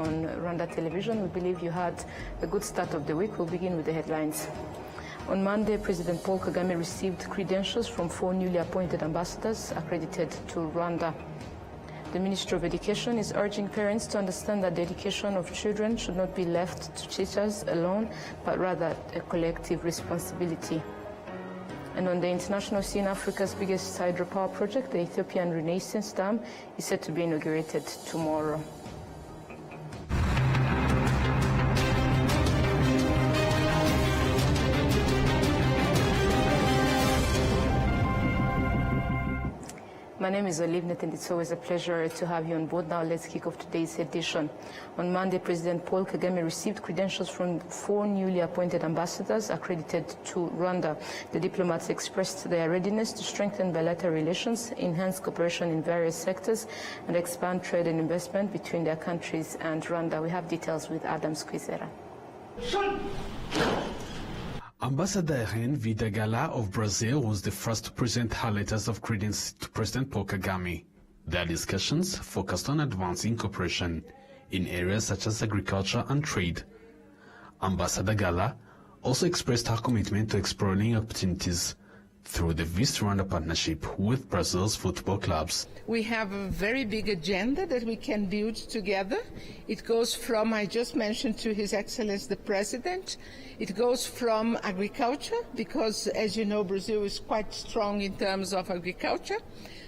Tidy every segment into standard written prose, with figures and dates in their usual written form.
on Rwanda television. We believe you had a good start of the week. We'll begin with the headlines. On Monday, President Paul Kagame received credentials from 4 newly appointed ambassadors accredited to Rwanda. The Ministry of Education is urging parents to understand that the education of children should not be left to teachers alone, but rather a collective responsibility. And on the international scene, Africa's biggest hydropower project, the Ethiopian Renaissance Dam, is set to be inaugurated tomorrow. My name is Olivnet, and it's always a pleasure to have you on board. Now let's kick off today's edition. On Monday, President Paul Kagame received credentials from 4 newly appointed ambassadors accredited to Rwanda. The diplomats expressed their readiness to strengthen bilateral relations, enhance cooperation in various sectors, and expand trade and investment between their countries and Rwanda. We have details with Adam Squizera. Ambassador Irene Vidagala of Brazil was the first to present her letters of credence to President Paul Kagame. Their discussions focused on advancing cooperation in areas such as agriculture and trade. Ambassador Gala also expressed her commitment to exploring opportunities through the Rwanda partnership with Brazil's football clubs. We have a very big agenda that we can build together. It goes from, I just mentioned to His Excellency the President, it goes from agriculture, because as you know, Brazil is quite strong in terms of agriculture.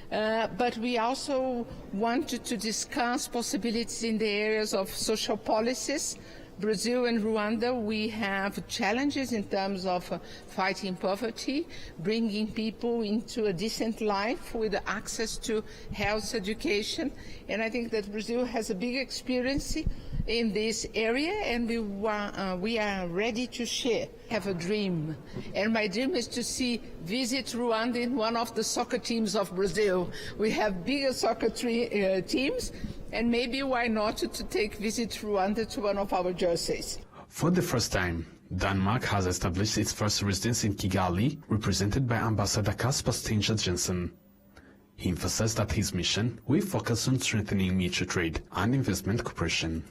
But we also wanted to discuss possibilities in the areas of social policies. Brazil and Rwanda, we have challenges in terms of fighting poverty, bringing people into a decent life with access to health education. And I think that Brazil has a big experience in this area, and we are ready to share. I have a dream, and my dream is to visit Rwanda in one of the soccer teams of Brazil. We have bigger soccer teams, and maybe why not to visit Rwanda to one of our jerseys. For the first time, Denmark has established its first residence in Kigali, represented by Ambassador Kasper Stenscher Jensen. He emphasized that his mission will focus on strengthening mutual trade and investment cooperation.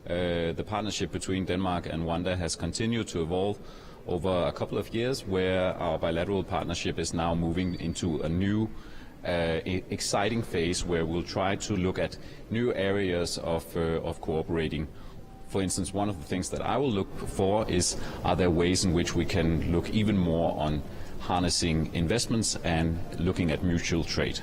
The partnership between Denmark and Rwanda has continued to evolve over a couple of years, where our bilateral partnership is now moving into a new exciting phase where we'll try to look at new areas of cooperating. For instance, one of the things that I will look for is, are there ways in which we can look even more on harnessing investments and looking at mutual trade.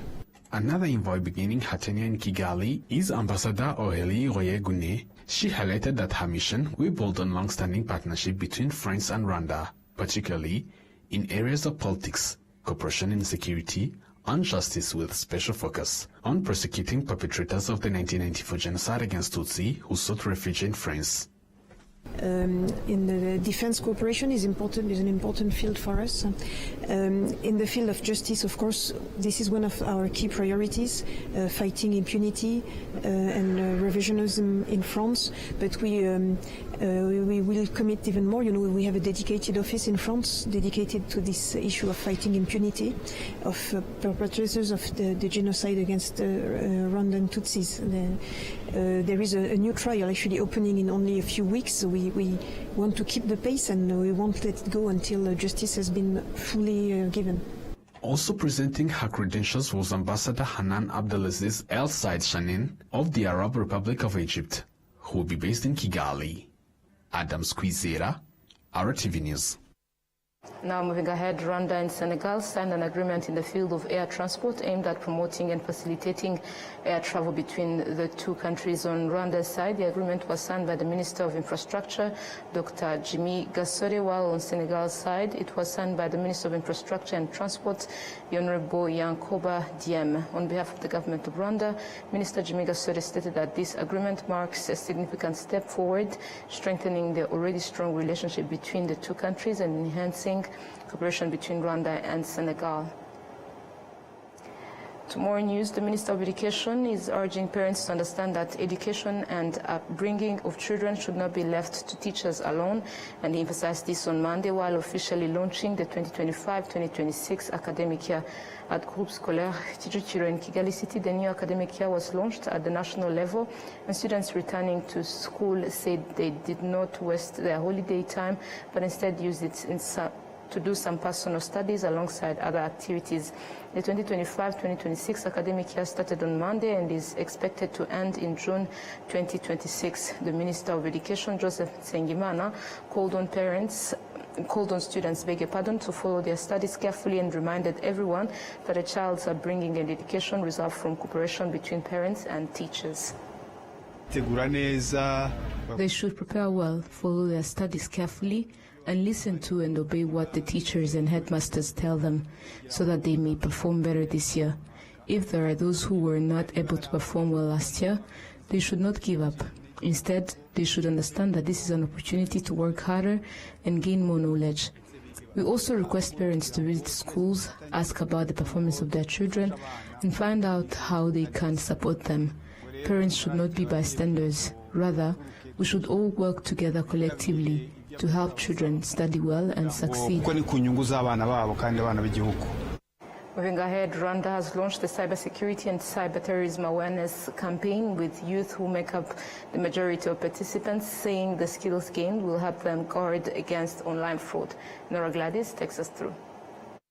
Another envoy beginning her tenure in Kigali is Ambassador Aurélie Royer-Gounet. She highlighted that her mission will build on long-standing partnership between France and Rwanda, particularly in areas of politics, cooperation in security, and justice, with special focus on prosecuting perpetrators of the 1994 genocide against Tutsi who sought refuge in France. In the defense cooperation is an important field for us. In the field of justice, of course, this is one of our key priorities, fighting impunity and revisionism in France. But we will commit even more. You know, we have a dedicated office in France dedicated to this issue of fighting impunity of perpetrators of the genocide against Rwandan Tutsis. There is a new trial actually opening in only a few weeks. So we want to keep the pace, and we won't let it go until justice has been fully given. Also presenting her credentials was Ambassador Hanan Abdelaziz El Said Shanin of the Arab Republic of Egypt, who will be based in Kigali. Adam Squizera, RwandaTV News. Now moving ahead, Rwanda and Senegal signed an agreement in the field of air transport aimed at promoting and facilitating air travel between the two countries. On Rwanda's side, the agreement was signed by the Minister of Infrastructure, Dr. Jimmy Gasore, while on Senegal's side, it was signed by the Minister of Infrastructure and Transport, the Honorable Yankoba Diem. On behalf of the government of Rwanda, Minister Jimmy Gasore stated that this agreement marks a significant step forward, strengthening the already strong relationship between the two countries and enhancing cooperation between Rwanda and Senegal. To more news, the Minister of Education is urging parents to understand that education and upbringing of children should not be left to teachers alone, and he emphasized this on Monday while officially launching the 2025-2026 academic year at Groupe Scolaire Kicukiro in Kigali City. The new academic year was launched at the national level, and students returning to school said they did not waste their holiday time, but instead used it to do some personal studies alongside other activities. The 2025-2026 academic year started on Monday and is expected to end in June 2026. The Minister of Education, Joseph Nsengimana, called on students, to follow their studies carefully and reminded everyone that a child's upbringing and education result from cooperation between parents and teachers. They should prepare well, follow their studies carefully, and listen to and obey what the teachers and headmasters tell them, so that they may perform better this year. If there are those who were not able to perform well last year, they should not give up. Instead, they should understand that this is an opportunity to work harder and gain more knowledge. We also request parents to visit schools, ask about the performance of their children, and find out how they can support them. Parents should not be bystanders. Rather, we should all work together collectively to help children study well and succeed. Moving ahead, Rwanda has launched the cybersecurity and cyberterrorism awareness campaign with youth who make up the majority of participants, saying the skills gained will help them guard against online fraud. Nora Gladys takes us through.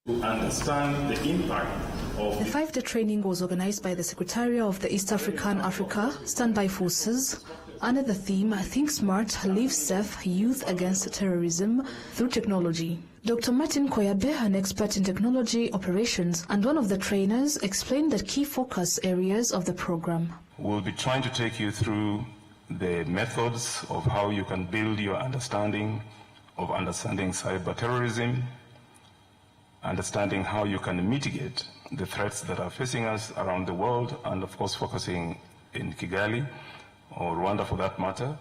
To understand the impact of the 5-day training was organized by the Secretariat of the East Africa Standby Forces under the theme Think Smart, Live Safe, Youth Against Terrorism Through Technology. Dr. Martin Koyabe, an expert in technology operations and one of the trainers, explained the key focus areas of the program. We'll be trying to take you through the methods of how you can build your understanding cyber terrorism, understanding how you can mitigate the threats that are facing us around the world, and of course focusing in Kigali, or Rwanda for that matter.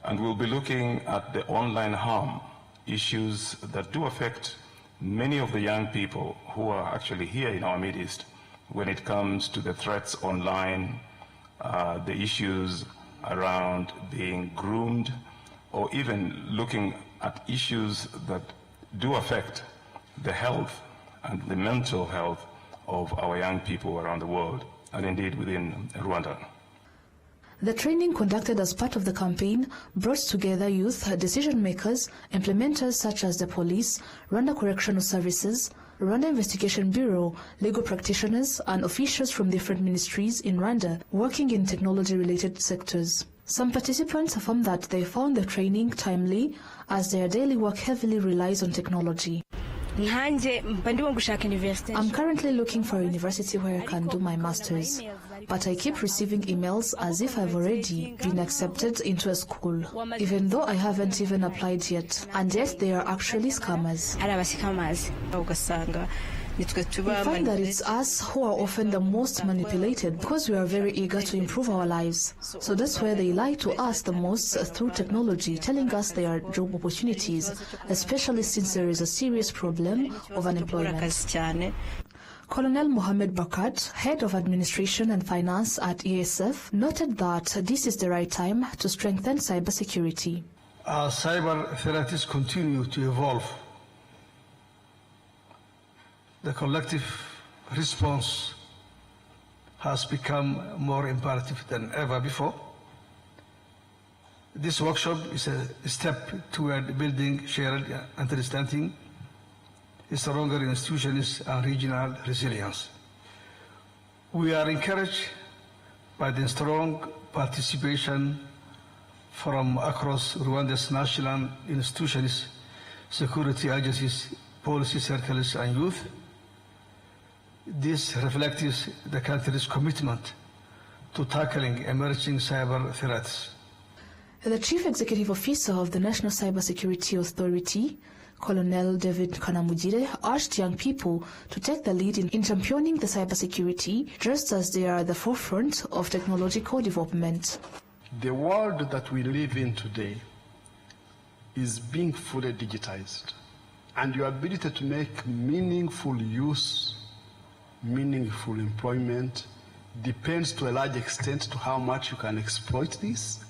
And we'll be looking at the online harm issues that do affect many of the young people who are actually here in our midst when it comes to the threats online, the issues around being groomed, or even looking at issues that do affect the health and the mental health of our young people around the world, and indeed within Rwanda. The training conducted as part of the campaign brought together youth decision-makers, implementers such as the police, Rwanda Correctional Services, Rwanda Investigation Bureau, legal practitioners, and officials from different ministries in Rwanda working in technology-related sectors. Some participants affirmed that they found the training timely as their daily work heavily relies on technology. I'm currently looking for a university where I can do my master's, but I keep receiving emails as if I've already been accepted into a school, even though I haven't even applied yet, and yet they are actually scammers. We find that it's us who are often the most manipulated because we are very eager to improve our lives. So that's where they lie to us the most through technology, telling us there are job opportunities, especially since there is a serious problem of unemployment. Colonel Mohamed Bakat, head of administration and finance at ESF, noted that this is the right time to strengthen cybersecurity. As cyber threats continue to evolve, the collective response has become more imperative than ever before. This workshop is a step toward building shared understanding, stronger institutions, and regional resilience. We are encouraged by the strong participation from across Rwanda's national institutions, security agencies, policy circles, and youth. This reflects the country's commitment to tackling emerging cyber threats. The Chief Executive Officer of the National Cybersecurity Authority, Colonel David Kanamugire, urged young people to take the lead in championing the cybersecurity, just as they are at the forefront of technological development. The world that we live in today is being fully digitized, and your ability to make meaningful use meaningful employment depends to a large extent to how much you can exploit this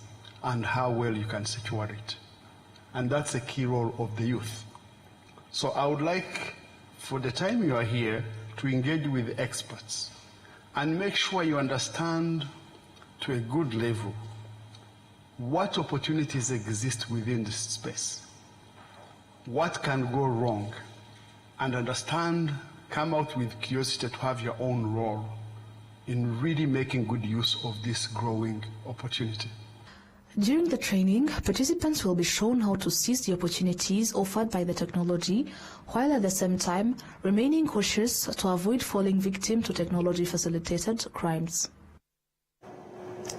and how well you can secure it. And that's a key role of the youth. So I would like, for the time you are here, to engage with experts and make sure you understand to a good level what opportunities exist within this space, what can go wrong, and understand, come out with curiosity to have your own role in really making good use of this growing opportunity. During the training, participants will be shown how to seize the opportunities offered by the technology, while at the same time remaining cautious to avoid falling victim to technology-facilitated crimes.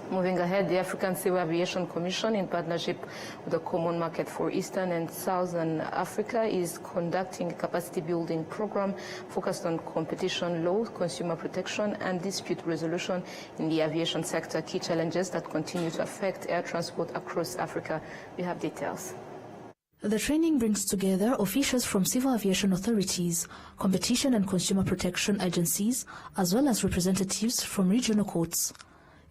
Moving ahead, the African Civil Aviation Commission, in partnership with the Common Market for Eastern and Southern Africa, is conducting a capacity-building program focused on competition law, consumer protection, and dispute resolution in the aviation sector, key challenges that continue to affect air transport across Africa. We have details. The training brings together officials from civil aviation authorities, competition and consumer protection agencies, as well as representatives from regional courts.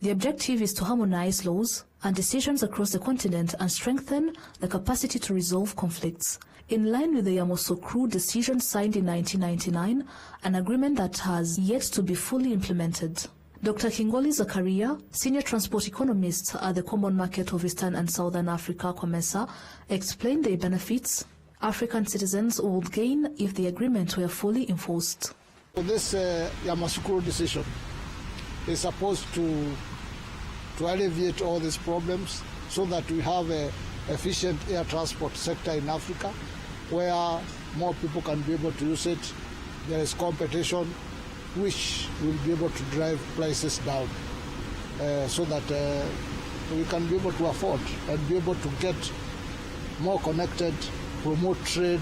The objective is to harmonize laws and decisions across the continent and strengthen the capacity to resolve conflicts. In line with the Yamoussoukro decision signed in 1999, an agreement that has yet to be fully implemented. Dr. Kingoli Zakaria, Senior Transport Economist at the Common Market of Eastern and Southern Africa, COMESA, explained the benefits African citizens would gain if the agreement were fully enforced. This Yamoussoukro decision is supposed to alleviate all these problems so that we have an efficient air transport sector in Africa where more people can be able to use it. There is competition which will be able to drive prices down so that we can be able to afford and be able to get more connected, promote trade,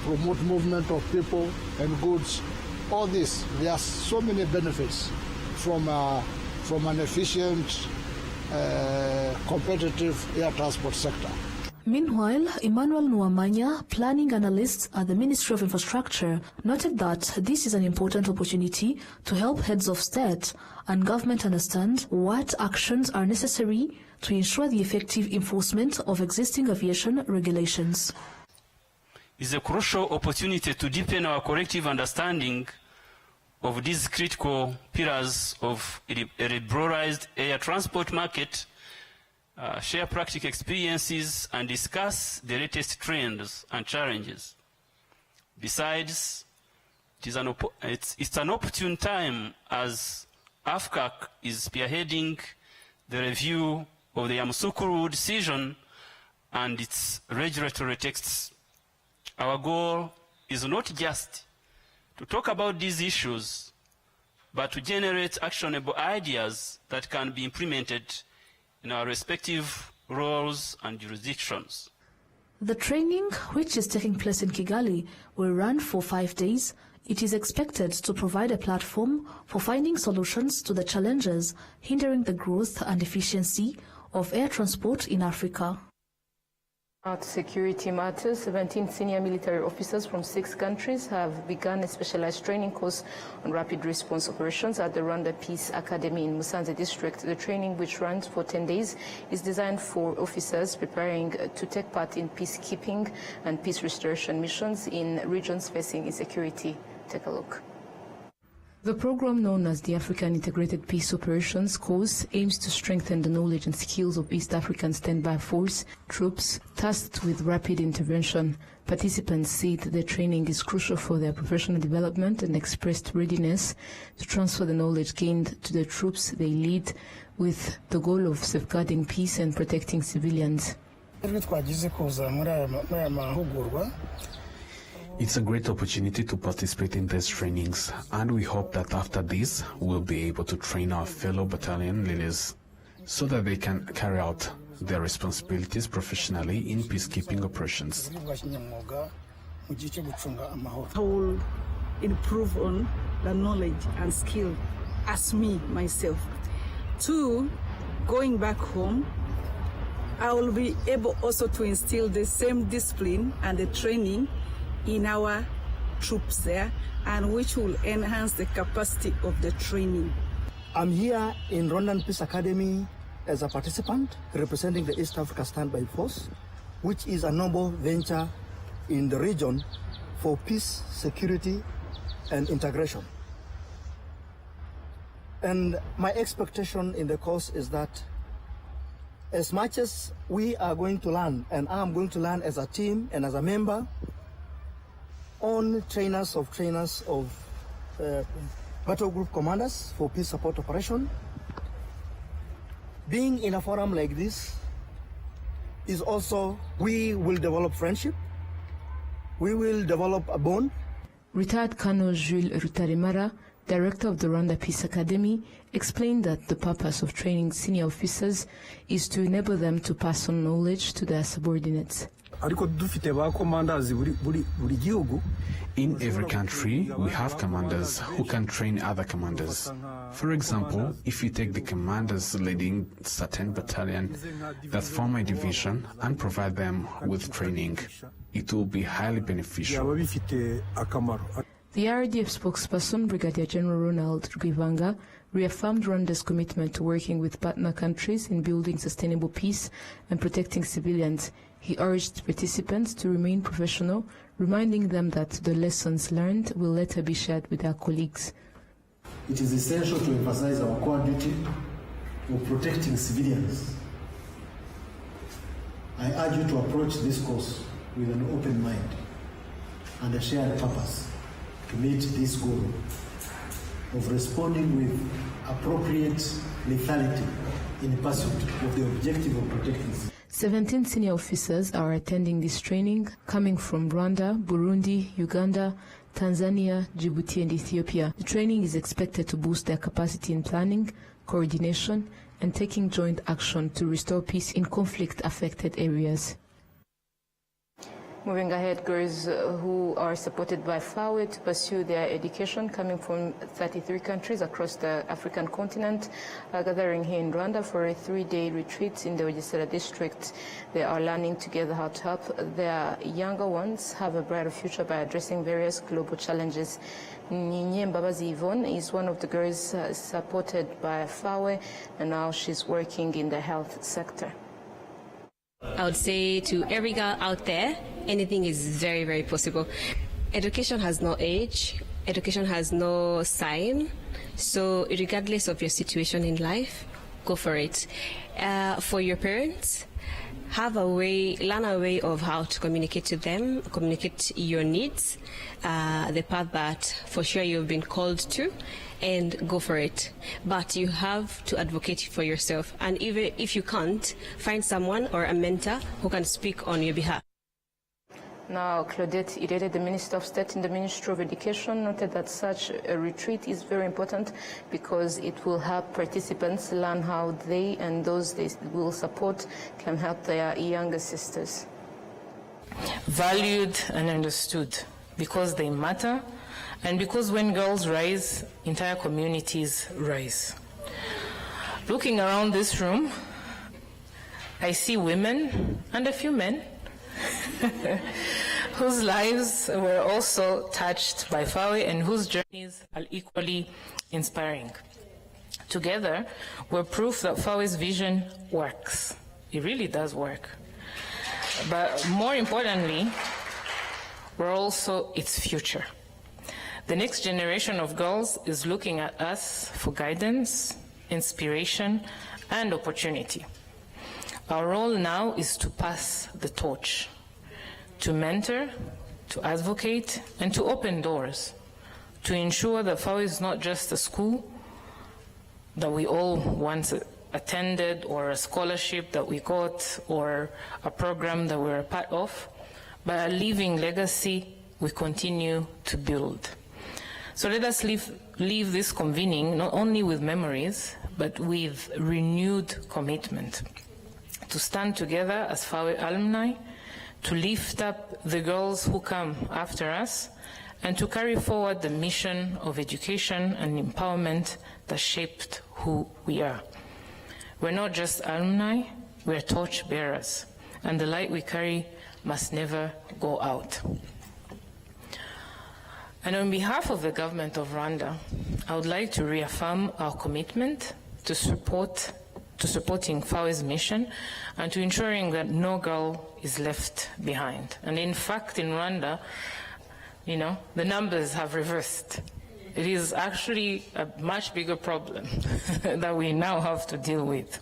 promote movement of people and goods. All this, there are so many benefits from an efficient, competitive air transport sector. Meanwhile, Emmanuel Nwamanya, planning analyst at the Ministry of Infrastructure, noted that this is an important opportunity to help heads of state and government understand what actions are necessary to ensure the effective enforcement of existing aviation regulations. It's a crucial opportunity to deepen our collective understanding of these critical pillars of a liberalized air transport market, share practical experiences, and discuss the latest trends and challenges. Besides, it's an opportune time as AFCAC is spearheading the review of the Yamoussoukro decision and its regulatory texts. Our goal is not just to talk about these issues, but to generate actionable ideas that can be implemented in our respective roles and jurisdictions. The training, which is taking place in Kigali, will run for 5 days. It is expected to provide a platform for finding solutions to the challenges hindering the growth and efficiency of air transport in Africa. At security matters, 17 senior military officers from 6 countries have begun a specialized training course on rapid response operations at the Rwanda Peace Academy in Musanze district. The training, which runs for 10 days, is designed for officers preparing to take part in peacekeeping and peace restoration missions in regions facing insecurity. Take a look. The program, known as the African Integrated Peace Operations course, aims to strengthen the knowledge and skills of East African standby force troops tasked with rapid intervention. Participants said the training is crucial for their professional development and expressed readiness to transfer the knowledge gained to the troops they lead, with the goal of safeguarding peace and protecting civilians. It's a great opportunity to participate in these trainings, and we hope that after this, we'll be able to train our fellow battalion leaders so that they can carry out their responsibilities professionally in peacekeeping operations. I will improve on the knowledge and skill as me, myself. 2, going back home, I will be able also to instill the same discipline and the training in our troops there, and which will enhance the capacity of the training. I'm here in Rwandan Peace Academy as a participant representing the East Africa Standby Force, which is a noble venture in the region for peace, security, and integration. And my expectation in the course is that as much as we are going to learn, and I'm going to learn as a team and as a member, on trainers of battle group commanders for peace support operation, being in a forum like this is also, we will develop friendship, we will develop a bond. Retired Colonel Jules Rutarimara, director of the Rwanda Peace Academy, explained that the purpose of training senior officers is to enable them to pass on knowledge to their subordinates. In every country, we have commanders who can train other commanders. For example, if you take the commanders leading certain battalion that form a division and provide them with training, it will be highly beneficial. The RDF spokesperson, Brigadier General Ronald Rwivanga, reaffirmed Rwanda's commitment to working with partner countries in building sustainable peace and protecting civilians. He urged participants to remain professional, reminding them that the lessons learned will later be shared with their colleagues. It is essential to emphasize our core duty of protecting civilians. I urge you to approach this course with an open mind and a shared purpose to meet this goal of responding with appropriate lethality in pursuit of the objective of protecting civilians. 17 senior officers are attending this training, coming from Rwanda, Burundi, Uganda, Tanzania, Djibouti, and Ethiopia. The training is expected to boost their capacity in planning, coordination, and taking joint action to restore peace in conflict-affected areas. Moving ahead, girls who are supported by FAWE to pursue their education, coming from 33 countries across the African continent, are gathering here in Rwanda for a 3-day retreat in the Bugesera district. They are learning together how to help their younger ones have a brighter future by addressing various global challenges. Ninye Mbabazi Yvonne is one of the girls supported by FAWE, and now she's working in the health sector. I would say to every girl out there, anything is very, very possible. Education has no age, education has no sign, so regardless of your situation in life, go for it. For your parents, learn a way of how to communicate to them, communicate your needs, the path that for sure you've been called to, and go for it. But you have to advocate for yourself, and even if you can't, find someone or a mentor who can speak on your behalf. Now, Claudette Irede, the Minister of State in the Ministry of Education, noted that such a retreat is very important because it will help participants learn how they and those they will support can help their younger sisters. Valued and understood because they matter, and because when girls rise, entire communities rise. Looking around this room, I see women and a few men whose lives were also touched by FAWE and whose journeys are equally inspiring. Together, we're proof that FAWE's vision works. It really does work. But more importantly, we're also its future. The next generation of girls is looking at us for guidance, inspiration, and opportunity. Our role now is to pass the torch, to mentor, to advocate, and to open doors, to ensure that FAWE is not just a school that we all once attended, or a scholarship that we got, or a program that we're a part of, but a living legacy we continue to build. So let us leave this convening not only with memories, but with renewed commitment to stand together as FAWE alumni, to lift up the girls who come after us, and to carry forward the mission of education and empowerment that shaped who we are. We're not just alumni, we're torch bearers, and the light we carry must never go out. And on behalf of the government of Rwanda, I would like to reaffirm our commitment to supporting FAWE's mission and to ensuring that no girl is left behind. And in fact, in Rwanda, the numbers have reversed. It is actually a much bigger problem that we now have to deal with.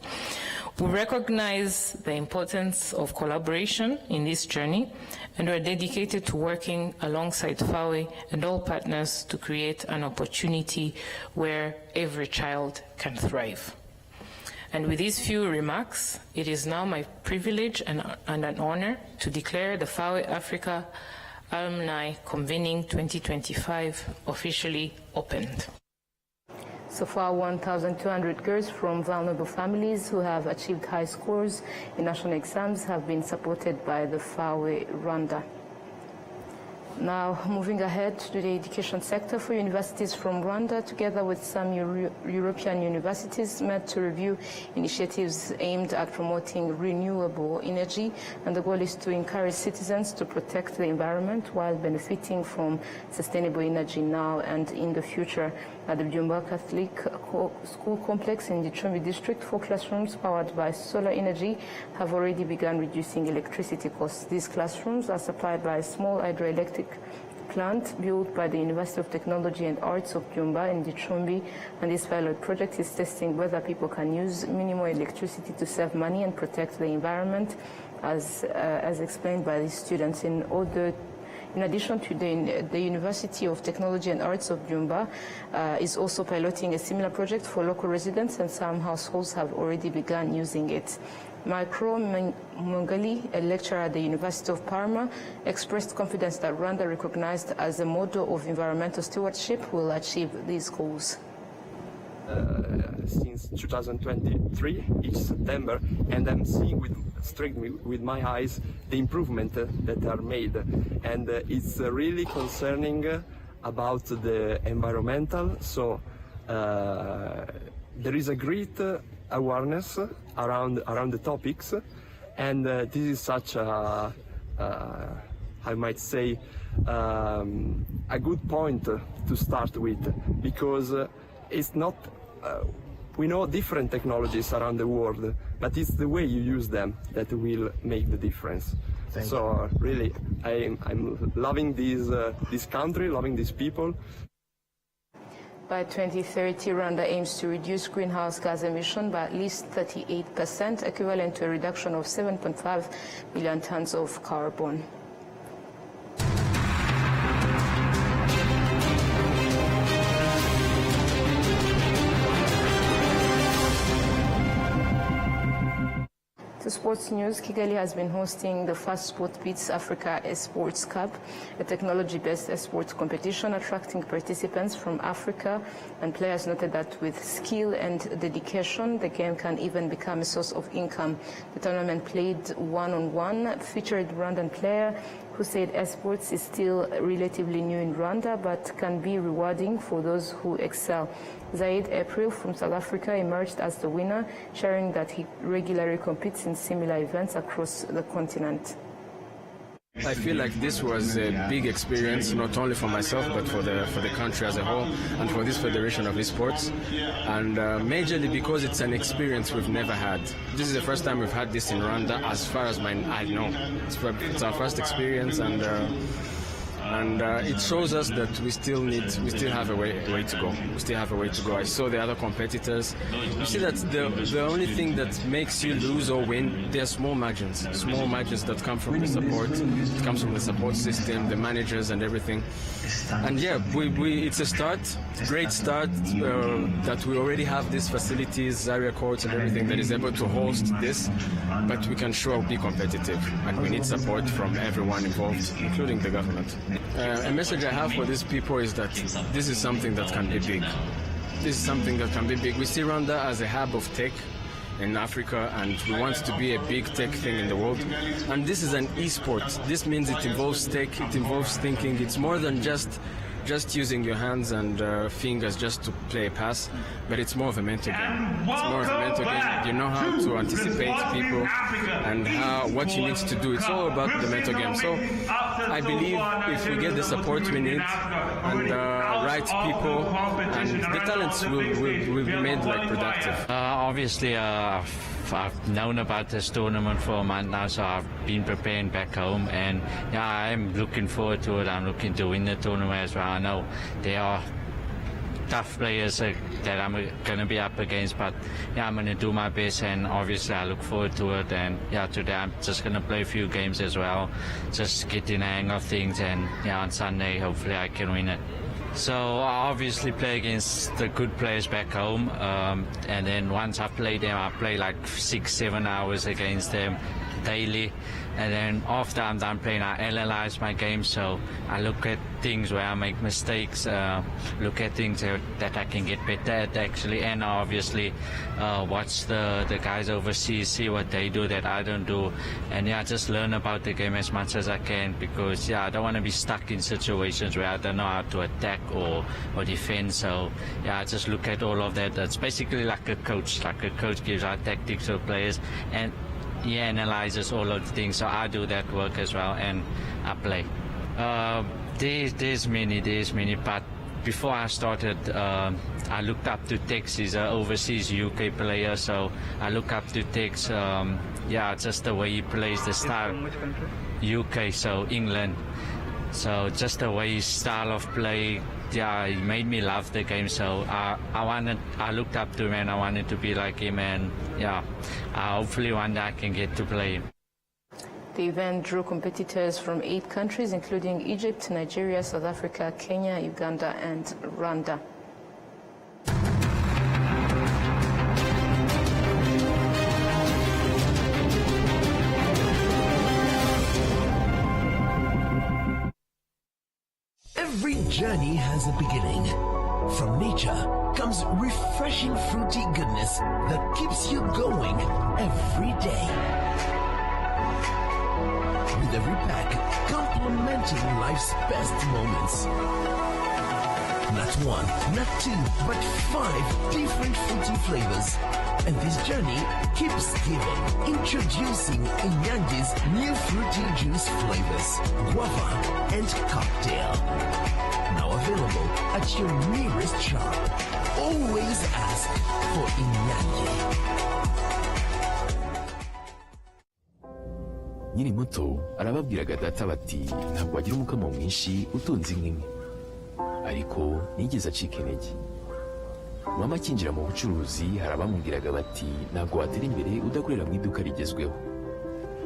We recognize the importance of collaboration in this journey, and we're dedicated to working alongside FAWE and all partners to create an opportunity where every child can thrive. And with these few remarks, it is now my privilege and an honor to declare the FAWE Africa Alumni Convening 2025 officially opened. So far, 1,200 girls from vulnerable families who have achieved high scores in national exams have been supported by the FAWE Rwanda. Now, moving ahead to the education sector, for universities from Rwanda, together with some European universities, met to review initiatives aimed at promoting renewable energy, and the goal is to encourage citizens to protect the environment while benefiting from sustainable energy now and in the future. At the Byumba Catholic School Complex in the Gicumbi district, 4 classrooms powered by solar energy have already begun reducing electricity costs. These classrooms are supplied by a small hydroelectric plant built by the University of Technology and Arts of Byumba in Gicumbi, and this pilot project is testing whether people can use minimal electricity to save money and protect the environment, as explained by the students. In addition to the University of Technology and Arts of Byumba is also piloting a similar project for local residents, and some households have already begun using it. Micro Mungali, a lecturer at the University of Parma, expressed confidence that Rwanda, recognized as a model of environmental stewardship, will achieve these goals. Since 2023, each September, and I'm seeing straight with my eyes the improvement that are made, and it's really concerning about the environmental. So there is a great awareness around the topics, and this is such a I might say a good point to start with, because it's not we know different technologies around the world, but it's the way you use them that will make the difference. So really, I'm loving this country, loving these people. By 2030, Rwanda aims to reduce greenhouse gas emission by at least 38%, equivalent to a reduction of 7.5 million tons of carbon. To sports news, Kigali has been hosting the Fast Sport Beats Africa Esports Cup, a technology-based esports competition attracting participants from Africa, and players noted that with skill and dedication, the game can even become a source of income. The tournament played one-on-one, featured Rwandan player who said esports is still relatively new in Rwanda, but can be rewarding for those who excel. Zaid April from South Africa emerged as the winner, sharing that he regularly competes in similar events across the continent. I feel like this was a big experience, not only for myself, but for the country as a whole, and for this Federation of Esports, and majorly because it's an experience we've never had. This is the first time we've had this in Rwanda, as far as I know. It's our first experience, and it shows us that we still have a way to go. We still have a way to go. I saw the other competitors. You see that the only thing that makes you lose or win, they're small margins that come from the support. It comes from the support system, the managers, and everything. And yeah, it's a start, great start, that we already have these facilities, area courts, and everything that is able to host this. But we can sure be competitive, and we need support from everyone involved, including the government. A message I have for these people is that this is something that can be big. This is something that can be big. We see Rwanda as a hub of tech in Africa, and we want to be a big tech thing in the world. And this is an e-sport. This means it involves tech, it involves thinking. It's more than just just using your hands and fingers just to play a pass, but it's more of a mental game. It's more of a mental game. You know how to anticipate people and what you need to do. It's all about the mental game. So I believe if we get the support we need and right people, and the talents will be made like productive. Obviously, I've known about this tournament for a month now, so I've been preparing back home, and yeah, I'm looking forward to it. I'm looking to win the tournament as well. I know there are tough players that I'm going to be up against, but yeah, I'm going to do my best, and obviously I look forward to it. And yeah, today I'm just going to play a few games as well, just get in the hang of things, and yeah, on Sunday hopefully I can win it. So I obviously play against the good players back home, and then once I play them, I play like 6-7 hours against them daily, and then after I'm done playing, I analyze my game. So I look at things where I make mistakes, look at things that I can get better at actually, and obviously watch the guys overseas, see what they do that I don't do, and yeah, just learn about the game as much as I can, because yeah, I don't want to be stuck in situations where I don't know how to attack or defend. So yeah, I just look at all of that. It's basically like a coach gives out tactics to players, and he analyzes all of the things. So I do that work as well, and I play. There's many, but before I started, I looked up to Tex. He's an overseas UK player, so I look up to Tex. Yeah, just the way he plays, the style. From which country? UK, so England. So just the way his style of play, yeah, he made me love the game. So I looked up to him, and I wanted to be like him, and yeah, hopefully one day I can get to play him. The event drew competitors from 8 countries, including Egypt, Nigeria, South Africa, Kenya, Uganda, and Rwanda. Every journey has a beginning. From nature comes refreshing fruity goodness that keeps you going every day. With every pack complementing life's best moments. Not 1, not 2, but 5 different fruity flavors. And this journey keeps giving. Introducing Inyandi's new fruity juice flavors, guava and cocktail. Now available at your nearest shop. Always ask for Inyandi. Nyiri muto arababwiraga data bati ntabwo wagira umukamo mwinshi utunze inka imwe, ariko nigeze acika intege. Mama akinjira mu bucuruzi hari abamubwiraga bati ntabwo watera imbere udakorera mu iduka rigezweho,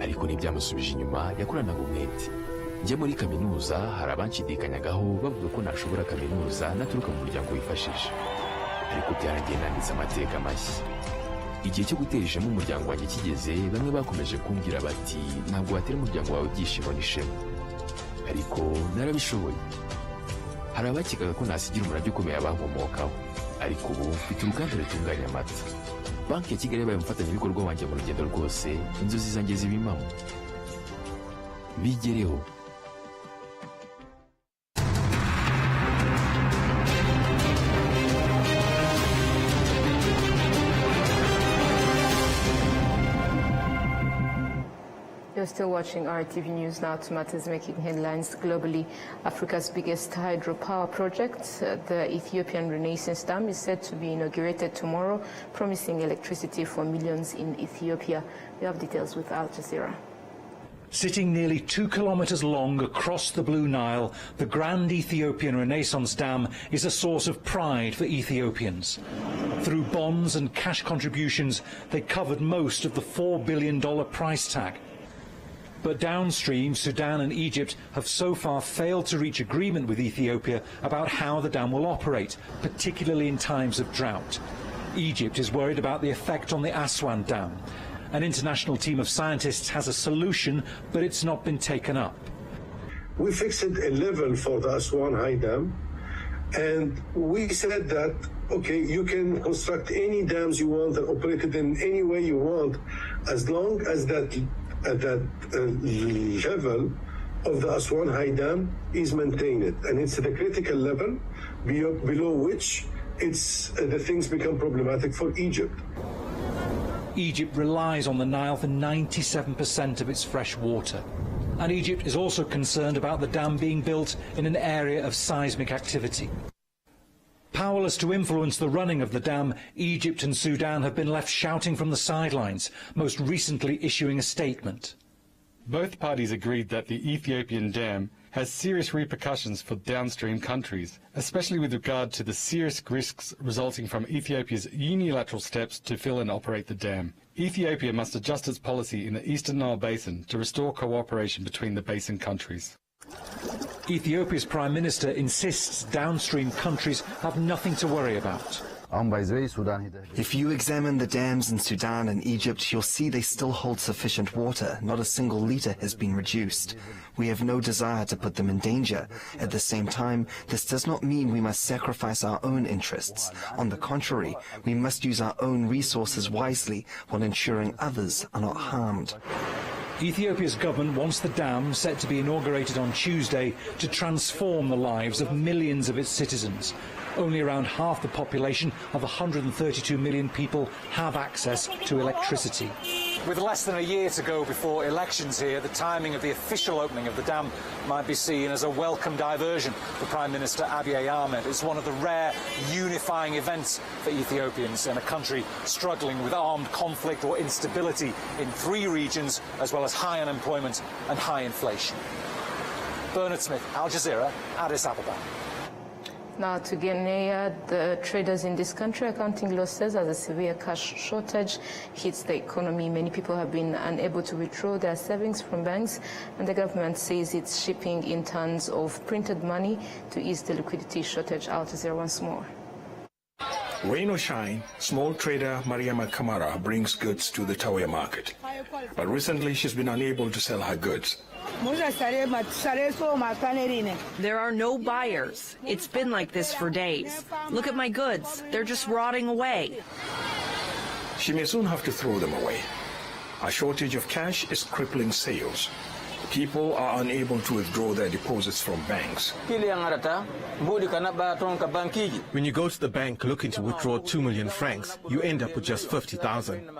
ariko ntibyamusubije inyuma, yakoranaga umwete. Njya muri kaminuza hari abanshidikanyagaho bavuga ko nashobora kaminuza naturuka mu muryango wifashije, ariko byarangiye nanditse amateka mashya. Igihe cyo gutera ishema umuryango wanjye kigeze, bamwe bakomeje kumbwira bati ntabwo watera umuryango wawe ibyishimo n'ishema, ariko narabishoboye. Hari abakekaga ko nasigira umurage ukomeye abankomokaho, ariko ubu mfite uruganda rutunganya amata. Banki ya Kigali yabaye umufatanyabikorwa wanjye mu rugendo rwose, inzozi zanjye ziba impamo. Bigereho. You're still watching RTV News now to matters making headlines globally. Africa's biggest hydropower project, the Ethiopian Renaissance Dam, is set to be inaugurated tomorrow, promising electricity for millions in Ethiopia. We have details with Al Jazeera. Sitting nearly 2 kilometers long across the Blue Nile, the Grand Ethiopian Renaissance Dam is a source of pride for Ethiopians. Through bonds and cash contributions, they covered most of the $4 billion price tag. But downstream, Sudan and Egypt have so far failed to reach agreement with Ethiopia about how the dam will operate, particularly in times of drought. Egypt is worried about the effect on the Aswan Dam. An international team of scientists has a solution, but it's not been taken up. We fixed a level for the Aswan High Dam, and we said that, okay, you can construct any dams you want and operate it in any way you want, as long as that at that level of the Aswan High Dam is maintained, and it's at a critical level below which the things become problematic for Egypt. Egypt relies on the Nile for 97% of its fresh water. And Egypt is also concerned about the dam being built in an area of seismic activity. Powerless to influence the running of the dam, Egypt and Sudan have been left shouting from the sidelines, most recently issuing a statement. Both parties agreed that the Ethiopian dam has serious repercussions for downstream countries, especially with regard to the serious risks resulting from Ethiopia's unilateral steps to fill and operate the dam. Ethiopia must adjust its policy in the Eastern Nile Basin to restore cooperation between the basin countries. Ethiopia's Prime Minister insists downstream countries have nothing to worry about. If you examine the dams in Sudan and Egypt, you'll see they still hold sufficient water. Not a single litre has been reduced. We have no desire to put them in danger. At the same time, this does not mean we must sacrifice our own interests. On the contrary, we must use our own resources wisely while ensuring others are not harmed. Ethiopia's government wants the dam, set to be inaugurated on Tuesday, to transform the lives of millions of its citizens. Only around half the population of 132 million people have access to electricity. With less than a year to go before elections here, the timing of the official opening of the dam might be seen as a welcome diversion for Prime Minister Abiy Ahmed. It's one of the rare unifying events for Ethiopians in a country struggling with armed conflict or instability in 3 regions, as well as high unemployment and high inflation. Bernard Smith, Al Jazeera, Addis Ababa. Now to Guinea, the traders in this country are counting losses as a severe cash shortage hits the economy. Many people have been unable to withdraw their savings from banks, and the government says it's shipping in tons of printed money to ease the liquidity shortage. Out to there once more. Rain or shine, small trader Mariama Kamara brings goods to the Tawe market. But recently she's been unable to sell her goods. There are no buyers. It's been like this for days. Look at my goods. They're just rotting away. She may soon have to throw them away. A shortage of cash is crippling sales. People are unable to withdraw their deposits from banks. When you go to the bank looking to withdraw 2 million francs, you end up with just 50,000.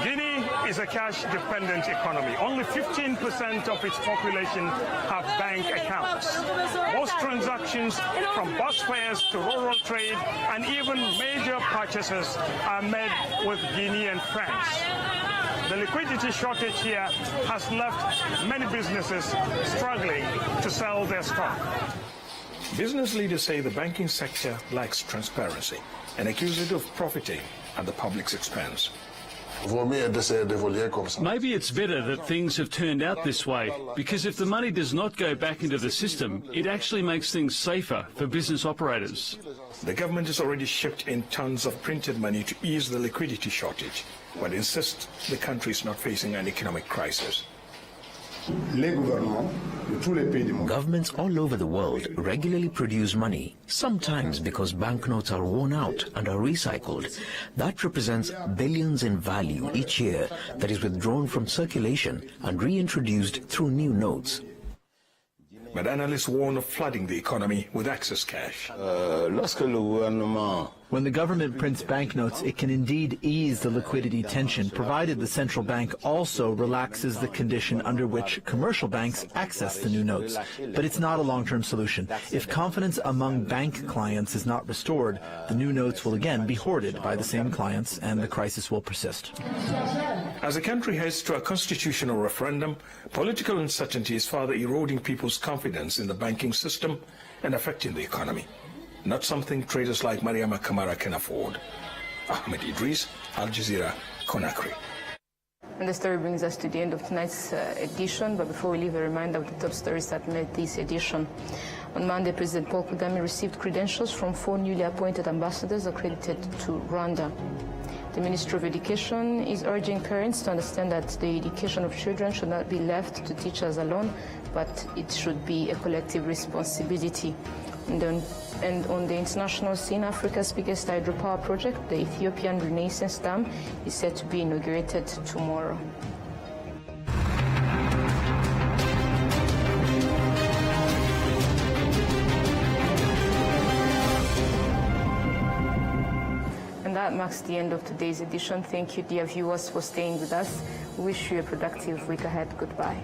Guinea is a cash-dependent economy. Only 15% of its population have bank accounts. Most transactions, from bus fares to rural trade and even major purchases, are made with Guinean francs. The liquidity shortage here has left many businesses struggling to sell their stock. Business leaders say the banking sector lacks transparency and accuse it of profiting at the public's expense. Maybe it's better that things have turned out this way, because if the money does not go back into the system, it actually makes things safer for business operators. The government has already shipped in tons of printed money to ease the liquidity shortage, but insists the country is not facing an economic crisis. Governments all over the world regularly produce money, sometimes because banknotes are worn out and are recycled. That represents billions in value each year that is withdrawn from circulation and reintroduced through new notes. But analysts warn of flooding the economy with excess cash. When the government prints banknotes, it can indeed ease the liquidity tension, provided the central bank also relaxes the condition under which commercial banks access the new notes. But it's not a long-term solution. If confidence among bank clients is not restored, the new notes will again be hoarded by the same clients, and the crisis will persist. As the country heads to a constitutional referendum, political uncertainty is further eroding people's confidence in the banking system and affecting the economy. Not something traders like Mariama Kamara can afford. Ahmed Idris, Al Jazeera, Conakry. And the story brings us to the end of tonight's edition, but before we leave, a reminder of the top stories that made this edition. On Monday, President Paul Kagame received credentials from 4 newly appointed ambassadors accredited to Rwanda. The Ministry of Education is urging parents to understand that the education of children should not be left to teachers alone, but it should be a collective responsibility. And on the international scene, Africa's biggest hydropower project, the Ethiopian Renaissance Dam, is set to be inaugurated tomorrow. that marks the end of today's edition. Thank you, dear viewers, for staying with us. We wish you a productive week ahead. Goodbye.